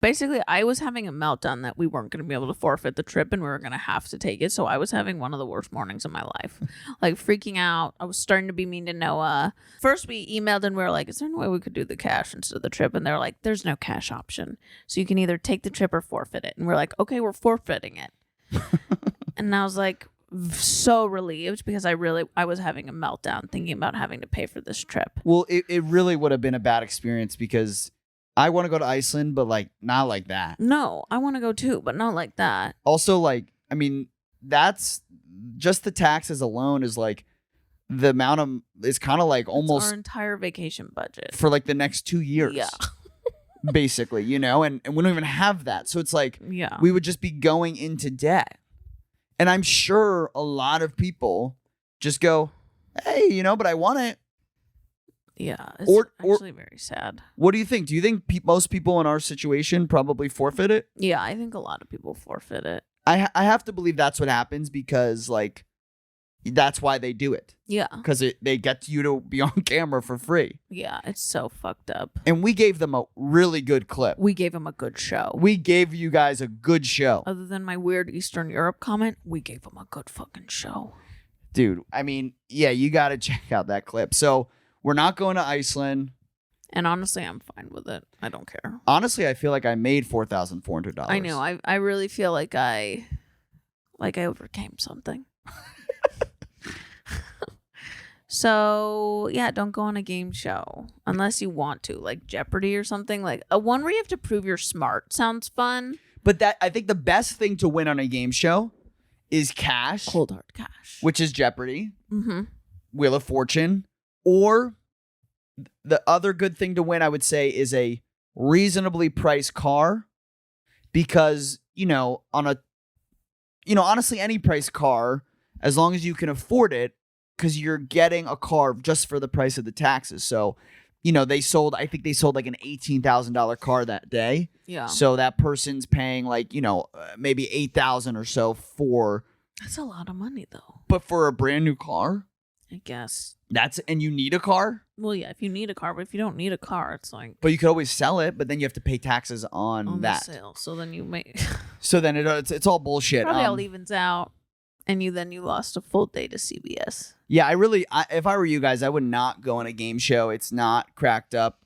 Basically, I was having a meltdown that we weren't going to be able to forfeit the trip and we were going to have to take it. So I was having one of the worst mornings of my life. Like freaking out. I was starting to be mean to Noah. First, we emailed and we were like, is there any way we could do the cash instead of the trip? And they were like, there's no cash option. So you can either take the trip or forfeit it. And we're like, okay, we're forfeiting it. And I was like, so relieved because I was having a meltdown thinking about having to pay for this trip. Well, it really would have been a bad experience because I want to go to Iceland, but like not like that. No, I want to go too, but not like that. Also, like, I mean, that's just the taxes alone is like the amount of, it's kind of like almost our entire vacation budget for like the next 2 years. Yeah. Basically, you know, and we don't even have that. So it's like, yeah, we would just be going into debt. And I'm sure a lot of people just go, hey, you know, but I want it. Yeah, it's actually very sad. What do you think? Do you think most people in our situation probably forfeit it? Yeah, I think a lot of people forfeit it. I have to believe that's what happens because, like, that's why they do it. Yeah. Because they get you to be on camera for free. Yeah, it's so fucked up. And we gave them a really good clip. We gave them a good show. We gave you guys a good show. Other than my weird Eastern Europe comment, we gave them a good fucking show. Dude, I mean, yeah, you got to check out that clip. So we're not going to Iceland. And honestly, I'm fine with it. I don't care. Honestly, I feel like I made $4,400. I know. I really feel like I overcame something. So, yeah, don't go on a game show unless you want to, like Jeopardy or something. Like a one where you have to prove you're smart sounds fun. But I think the best thing to win on a game show is cash. Cold hard cash. Which is Jeopardy. Mm-hmm. Wheel of Fortune. Or the other good thing to win, I would say, is a reasonably priced car. Because, honestly, any price car, as long as you can afford it, because you're getting a car just for the price of the taxes. So, I think they sold like an $18,000 car that day. Yeah. So that person's paying like, maybe $8,000 or so for. That's a lot of money though. But for a brand new car? I guess. And you need a car? Well, yeah, if you need a car, but if you don't need a car, it's like. But you could always sell it, but then you have to pay taxes on that. The sale. So then you may. So then it's all bullshit. Probably all evens out. And you lost a full day to CBS. Yeah, if I were you guys, I would not go on a game show. It's not cracked up.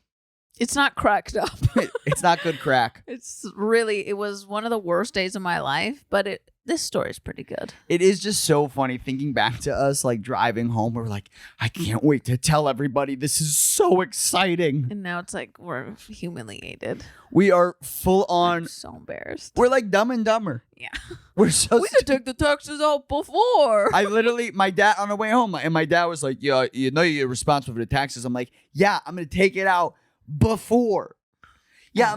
It's not cracked up. It's not good crack. It was one of the worst days of my life, but this story is pretty good. It is just so funny thinking back to us, like driving home. We're like, I can't wait to tell everybody. This is so exciting. And now it's like we're humiliated. We are full on. I'm so embarrassed. We're like Dumb and Dumber. Yeah. We're so. We could take the taxes out before. My dad on the way home, and my dad was like, "Yeah, you're responsible for the taxes." I'm like, "Yeah, I'm gonna take it out before." Yeah,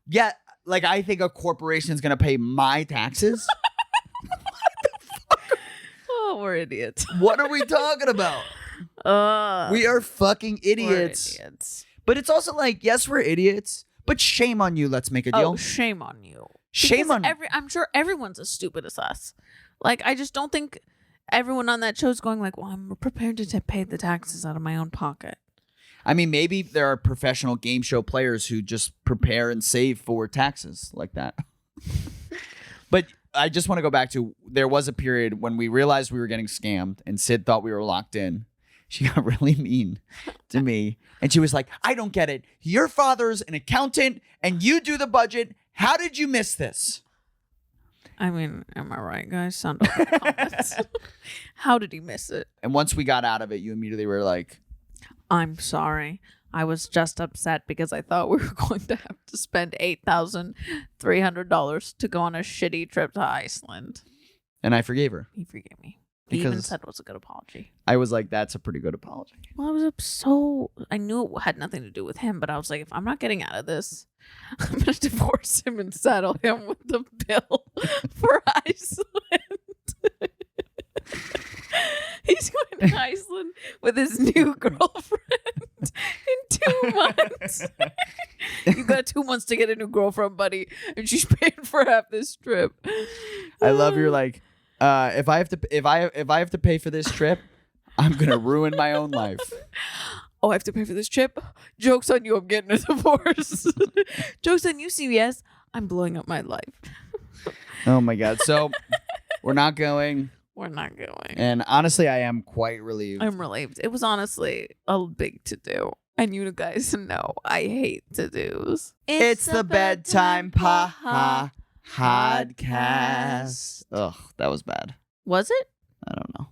Yeah, like I think a corporation is gonna pay my taxes. Oh, we're idiots. What are we talking about? We are fucking idiots. But it's also like, yes, we're idiots, but shame on you. Let's make a deal. Oh, shame on you. Shame on I'm sure everyone's as stupid as us. Like, I just don't think everyone on that show is going like, well, I'm prepared to pay the taxes out of my own pocket. I mean, maybe there are professional game show players who just prepare and save for taxes like that. But I just want to go back to, there was a period when we realized we were getting scammed and Sid thought we were locked in. She got really mean to me. And she was like, I don't get it. Your father's an accountant and you do the budget. How did you miss this? I mean, am I right, guys? Sound off in the comments. How did he miss it? And once we got out of it, you immediately were like, I'm sorry. I was just upset because I thought we were going to have to spend $8,300 to go on a shitty trip to Iceland. And I forgave her. He forgave me. He even said it was a good apology. I was like, that's a pretty good apology. Well, I knew it had nothing to do with him, but I was like, if I'm not getting out of this, I'm going to divorce him and saddle him with the bill for Iceland. He's going to Iceland with his new girlfriend in 2 months. You got 2 months to get a new girlfriend, buddy, and she's paying for half this trip. I love your like, if I have to pay for this trip, I'm gonna ruin my own life. Oh, I have to pay for this trip. Joke's on you. I'm getting a divorce. Joke's on you, CBS. I'm blowing up my life. Oh my God. So we're not going. We're not going. And honestly, I am quite relieved. I'm relieved. It was honestly a big to do. And you guys know I hate to dos. It's the bedtime podcast. Ugh, that was bad. Was it? I don't know.